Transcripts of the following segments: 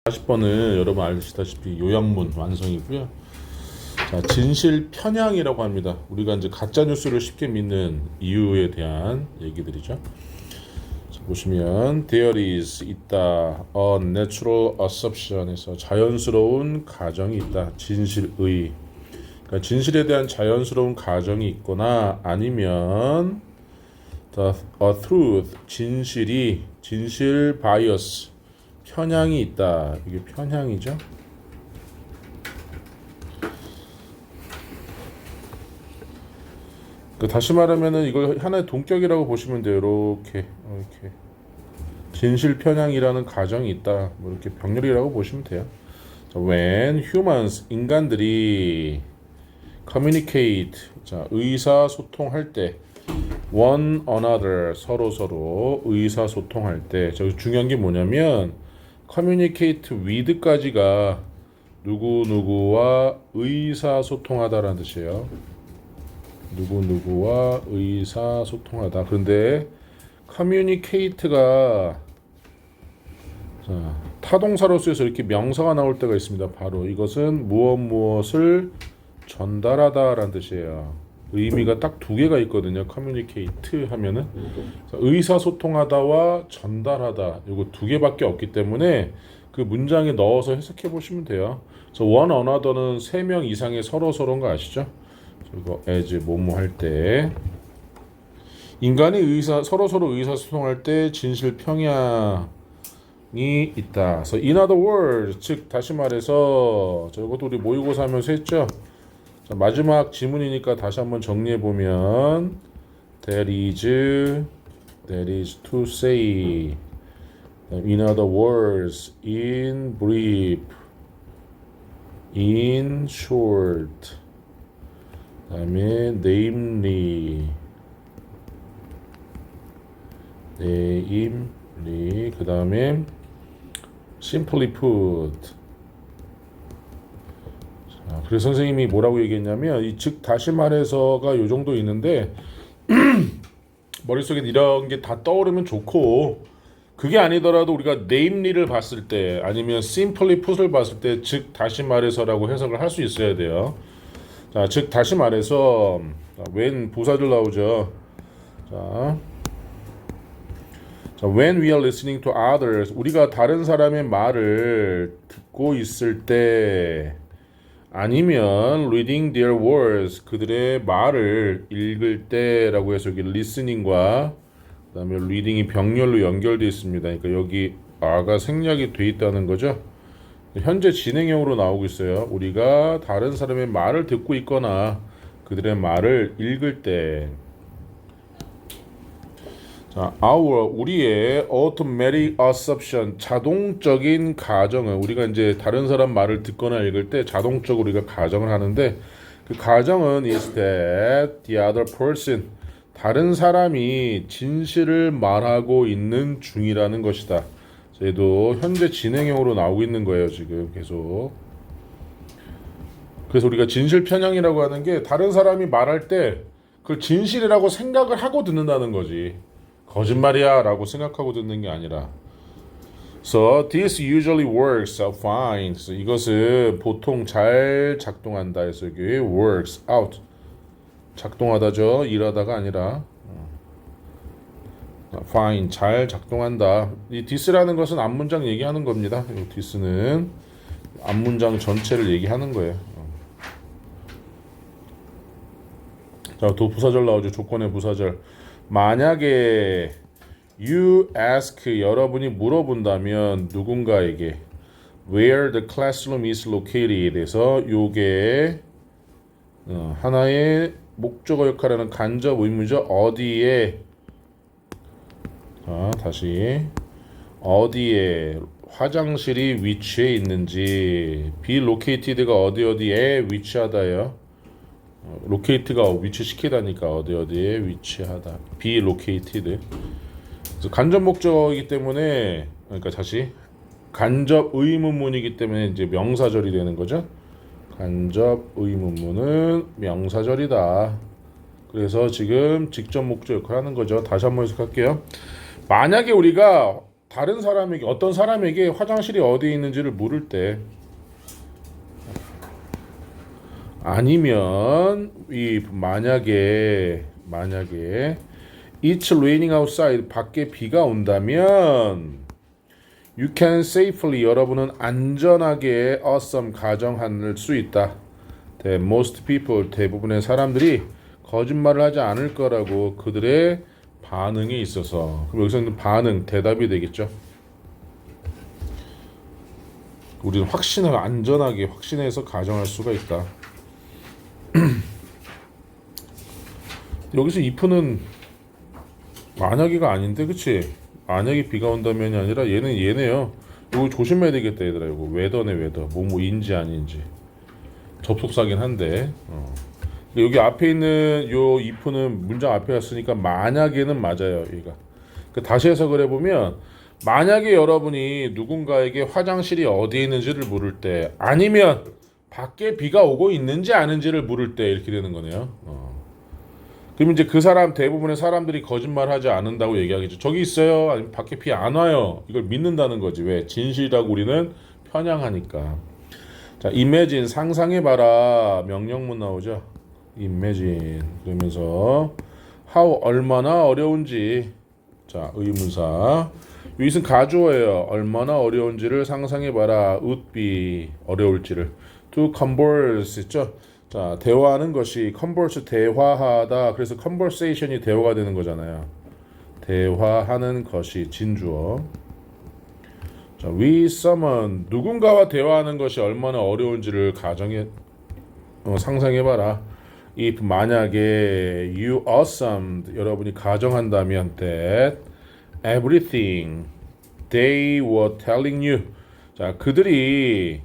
40번은 여러분 아시다시피 요약문 완성이고요. 자, 진실 편향이라고 합니다. 우리가 이제 가짜 뉴스를 쉽게 믿는 이유에 대한 얘기들이죠. 자, 보시면 there is 있다, a natural assumption에서 자연스러운 가정이 있다. 진실의, 그러니까 진실에 대한 자연스러운 가정이 있거나 아니면 a truth 진실 bias 편향이 있다. 이게 편향이죠. 다시 말하면은 이걸 하나의 동격이라고 보시면 돼요. 이렇게 진실 편향이라는 가정이 있다. 뭐 이렇게 병렬이라고 보시면 돼요. 자, when humans 인간들이 communicate 자 의사소통할 때 one another 서로 의사소통할 때 저 중요한 게 뭐냐면 communicate with까지가 누구누구와 의사소통하다라는 뜻이에요. 누구누구와 의사소통하다. 그런데 communicate가 타동사로 쓰여서 이렇게 명사가 나올 때가 있습니다. 바로 이것은 무엇을 전달하다라는 뜻이에요. 의미가 딱 두 개가 있거든요. communicate 하면은 의사소통하다와 전달하다 이거 두 개밖에 없기 때문에 그 문장에 넣어서 해석해 보시면 돼요. 그래서 one another는 3명 이상의 서로인 거 아시죠? 그리고 as 뭐뭐 할 때 인간이 서로 의사소통할 때 진실 편향이 있다. 그래서 in other words 즉 다시 말해서 저것도 우리 모의고사 하면서 했죠. 자, 마지막 지문이니까 다시 한번 정리해 보면 that is to say in other words in brief in short 그다음에 namely 그다음에 simply put 그래서 선생님이 뭐라고 얘기했냐면 이 즉 다시 말해서가 요 정도 있는데 머릿속에 이런 게 다 떠오르면 좋고 그게 아니더라도 우리가 namely를 봤을 때 아니면 simply put을 봤을 때 즉 다시 말해서라고 해석을 할 수 있어야 돼요. 자, 즉 다시 말해서 when 부사절 나오죠. 자, when we are listening to others 우리가 다른 사람의 말을 듣고 있을 때 아니면 reading their words 그들의 말을 읽을 때라고 해서 여기 listening과 그다음에 reading이 병렬로 연결되어 있습니다. 그러니까 여기 are가 생략이 돼 있다는 거죠. 현재 진행형으로 나오고 있어요. 우리가 다른 사람의 말을 듣고 있거나 그들의 말을 읽을 때 자, 우리의 automatic assumption 자동적인 가정은 우리가 이제 다른 사람 말을 듣거나 읽을 때 자동적으로 우리가 가정을 하는데 그 가정은 is that the other person 다른 사람이 진실을 말하고 있는 중이라는 것이다. 얘도 현재 진행형으로 나오고 있는 거예요. 지금 계속. 그래서 우리가 진실 편향이라고 하는 게 다른 사람이 말할 때 그걸 진실이라고 생각을 하고 듣는다는 거지. 거짓말이야 라고 생각하고 듣는 게 아니라 So this usually works out fine. 그래서 이것은 보통 잘 작동한다 해서 여기 works out 작동하다죠. 일하다가 아니라 fine 잘 작동한다. 이 this라는 것은 앞문장 얘기하는 겁니다. 이 this는 앞문장 전체를 얘기하는 거예요. 자, 또 부사절 나오죠. 조건의 부사절. 만약에 you ask 여러분이 물어본다면 누군가에게 where the classroom is located 해서 요게 하나의 목적어 역할하는 간접 의문이죠. 어디에 다시 어디에 화장실이 위치해 있는지 be located가 어디에 위치하다예요. 로케이트가 위치시키다니까 어디에 위치하다. be located. 그래서 간접 목적이기 때문에 그러니까 다시 간접 의문문이기 때문에 이제 명사절이 되는 거죠. 간접 의문문은 명사절이다. 그래서 지금 직접 목적 역할을 하는 거죠. 다시 한번 해석할게요. 만약에 우리가 다른 사람에게 어떤 사람에게 화장실이 어디에 있는지를 물을 때 아니면 이 만약에 It's raining outside 밖에 비가 온다면 You can safely 여러분은 안전하게 awesome 가정할 수 있다. That most people 대부분의 사람들이 거짓말을 하지 않을 거라고 그들의 반응에 있어서 그럼 여기서는 반응 대답이 되겠죠. 우리는 확신을 안전하게 확신해서 가정할 수가 있다. 여기서 if는 만약에가 아닌데 그치? 만약에 비가 온다면이 아니라 얘네요. 이거 조심해야 되겠다 얘들아. 이거 웨더네 웨더. 뭐인지 아닌지 접속사긴 한데 여기 앞에 있는 요 if는 문장 앞에 갔으니까 만약에는 맞아요. 얘가 다시 해석을 해보면 만약에 여러분이 누군가에게 화장실이 어디에 있는지를 물을 때 아니면 밖에 비가 오고 있는지 아닌지를 물을 때 이렇게 되는 거네요. 그럼 이제 그 사람 대부분의 사람들이 거짓말하지 않는다고 얘기하겠죠. 저기 있어요. 아니면 밖에 비 안 와요. 이걸 믿는다는 거지. 왜? 진실이라고 우리는 편향하니까. 자, imagine 상상해봐라. 명령문 나오죠. imagine 그러면서 how 얼마나 어려운지. 자, 의문사. 여기서 가주어예요. 얼마나 어려운지를 상상해봐라. would be 어려울지를. to converse 있죠. 자, 대화하는 것이 converse 대화하다. 그래서 conversation이 대화가 되는 거잖아요. 대화하는 것이 진주어. 자, with someone 누군가와 대화하는 것이 얼마나 어려운지를 상상해봐라. if 만약에 you assumed 여러분이 가정한다면 that everything they were telling you 자, 그들이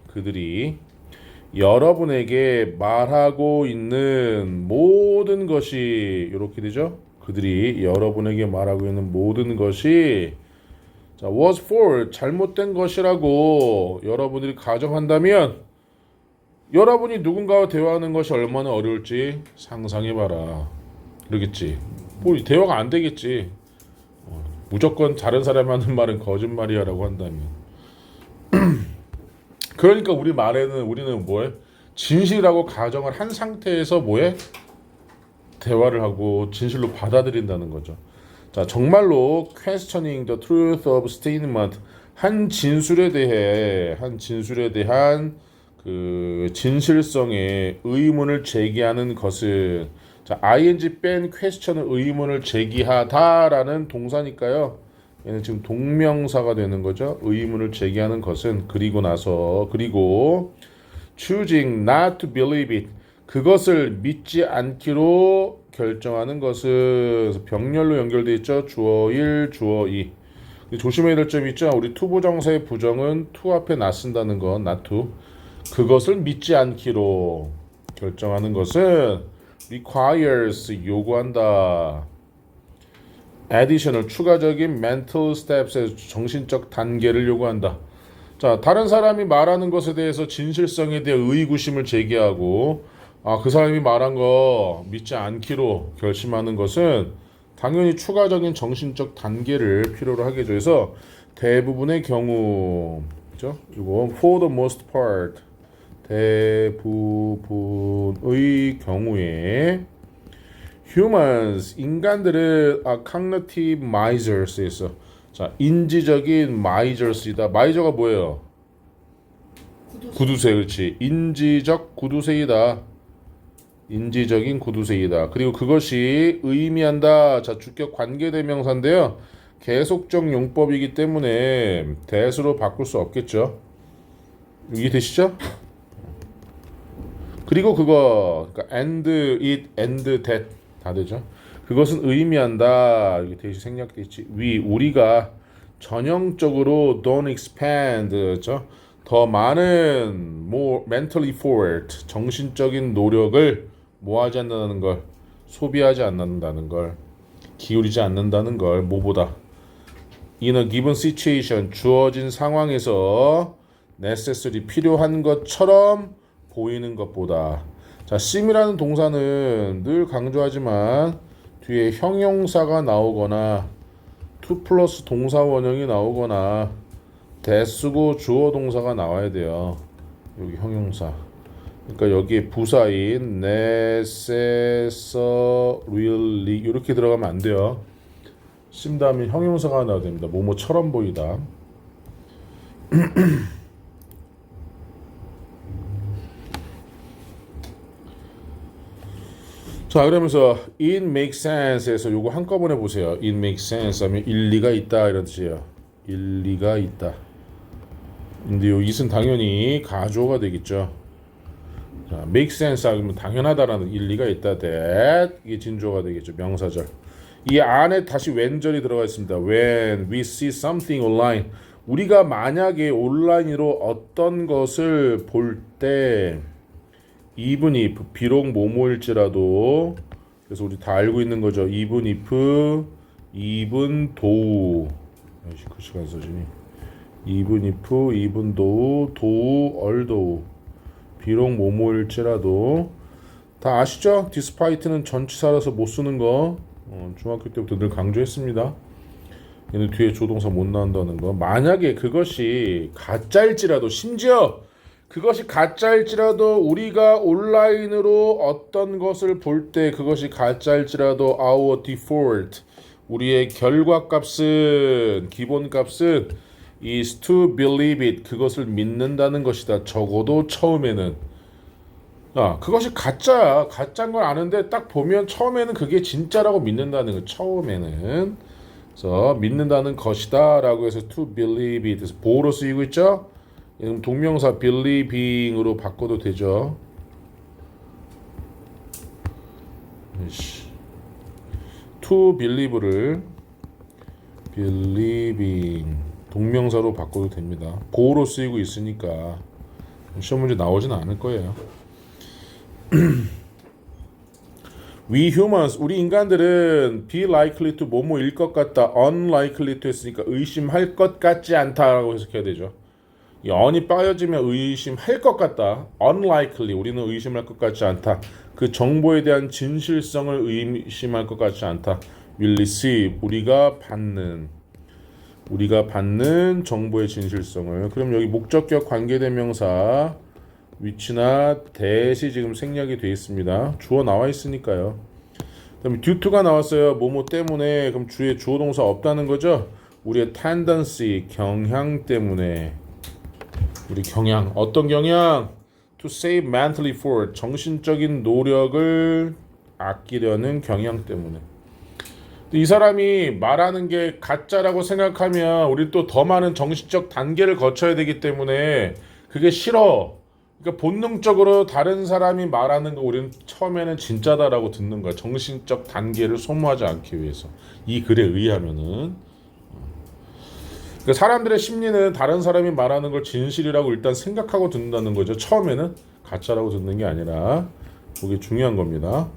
여러분에게 말하고 있는 모든 것이 이렇게 되죠. 그들이 여러분에게 말하고 있는 모든 것이 자, was for 잘못된 것이라고 여러분들이 가정한다면 여러분이 누군가와 대화하는 것이 얼마나 어려울지 상상해봐라. 그러겠지. 뭐 대화가 안 되겠지. 무조건 다른 사람이 하는 말은 거짓말이야라고 한다면. 그러니까 우리는 뭐해? 진실이라고 가정을 한 상태에서 뭐해? 대화를 하고 진실로 받아들인다는 거죠. 자, 정말로 questioning the truth of statement 한 진술에 대한 그 진실성에 의문을 제기하는 것은 자, ing 뺀 question은 의문을 제기하다라는 동사니까요. 얘는 지금 동명사가 되는 거죠. 의문을 제기하는 것은 그리고 choosing not to believe it 그것을 믿지 않기로 결정하는 것은 병렬로 연결돼 있죠. 주어 1, 주어 2. 조심해야 될 점이 있죠. 우리 투부정사의 부정은 to 앞에 not 쓴다는 건 not to. 그것을 믿지 않기로 결정하는 것은 requires 요구한다. additional 추가적인 mental steps의 정신적 단계를 요구한다. 자, 다른 사람이 말하는 것에 대해서 진실성에 대해 의구심을 제기하고 그 사람이 말한 거 믿지 않기로 결심하는 것은 당연히 추가적인 정신적 단계를 필요로 하겠죠. 그래서 대부분의 경우 그죠? 이거 for the most part 대부분의 경우에 humans 인간들은 cognitive misers에서 자 인지적인 misers이다. miser가 뭐예요? 구두쇠 그렇지. 인지적 구두쇠이다. 인지적인 구두쇠이다. 그리고 그것이 의미한다. 자 주격 관계대명사인데요. 계속적 용법이기 때문에 that으로 바꿀 수 없겠죠. 이해되시죠? 그리고 그러니까 and it and that 다 되죠. 그것은 의미한다. 이게 대시 생략돼 있지. 우리가 전형적으로 don't expand 그렇죠? 더 많은 more mentally effort 정신적인 노력을 뭐하지 않는다는 걸 소비하지 않는다는 걸 기울이지 않는다는 걸 뭐보다 in a given situation 주어진 상황에서 necessary 필요한 것처럼 보이는 것보다 자 seem이라는 동사는 늘 강조하지만 뒤에 형용사가 나오거나 to 플러스 동사 원형이 나오거나 대쓰고 주어 동사가 나와야 돼요. 여기 형용사. 그러니까 여기에 부사인 necessarily 이렇게 들어가면 안 돼요. 심 다음에 형용사가 나와야 됩니다. 뭐뭐처럼 보이다. 자, 그러면서 it makes sense에서 요거 한꺼번에 보세요. it makes sense 하면 일리가 있다 이런 뜻이에요. 일리가 있다. 근데 요 it은 당연히 가주어가 되겠죠. 자, make sense 하면 당연하다라는 일리가 있다. that 이게 진주어가 되겠죠. 명사절. 이 안에 다시 when절이 들어가 있습니다. when we see something online. 우리가 만약에 온라인으로 어떤 것을 볼 때 even if 비록 뭐뭐일지라도 그래서 우리 다 알고 있는 거죠. even if even though 그 시간 써지니 even if even though although 비록 뭐뭐일지라도 다 아시죠? despite는 전치사라서 못 쓰는 거 중학교 때부터 늘 강조했습니다. 얘는 뒤에 조동사 못 나온다는 거. 만약에 그것이 가짜일지라도 심지어 그것이 가짜일지라도 우리가 온라인으로 어떤 것을 볼 때 그것이 가짜일지라도 our default 우리의 결과값은 기본값은 is to believe it 그것을 믿는다는 것이다. 적어도 처음에는 그것이 가짜야. 가짜인 걸 아는데 딱 보면 처음에는 그게 진짜라고 믿는다는 거. 처음에는 그래서 믿는다는 것이다 라고 해서 to believe it 그래서 보호로 쓰이고 있죠. 동명사 believing으로 바꿔도 되죠. to believe를 believing 동명사로 바꿔도 됩니다. 보호로 쓰이고 있으니까 시험 문제 나오진 않을 거예요. We humans, 우리 인간들은 be likely to 뭐뭐일 것 같다, unlikely to 했으니까 의심할 것 같지 않다라고 해석해야 되죠. 이 on이 빠져지면 의심할 것 같다, unlikely 우리는 의심할 것 같지 않다. 그 정보에 대한 진실성을 의심할 것 같지 않다. will receive 우리가 받는 정보의 진실성을. 그럼 여기 목적격 관계대명사 위치나 대시 지금 생략이 되어 있습니다. 주어 나와 있으니까요. 그다음에 due to가 나왔어요. 뭐뭐 때문에. 그럼 주에 주어 동사 없다는 거죠. 우리의 tendency 경향 때문에. 우리 경향 어떤 경향? To save mentally for 정신적인 노력을 아끼려는 경향 때문에. 이 사람이 말하는 게 가짜라고 생각하면 우리 또 더 많은 정신적 단계를 거쳐야 되기 때문에 그게 싫어. 그러니까 본능적으로 다른 사람이 말하는 거 우리는 처음에는 진짜다라고 듣는 거야. 정신적 단계를 소모하지 않기 위해서. 이 글에 의하면은. 그러니까 사람들의 심리는 다른 사람이 말하는 걸 진실이라고 일단 생각하고 듣는다는 거죠. 처음에는 가짜라고 듣는 게 아니라 그게 중요한 겁니다.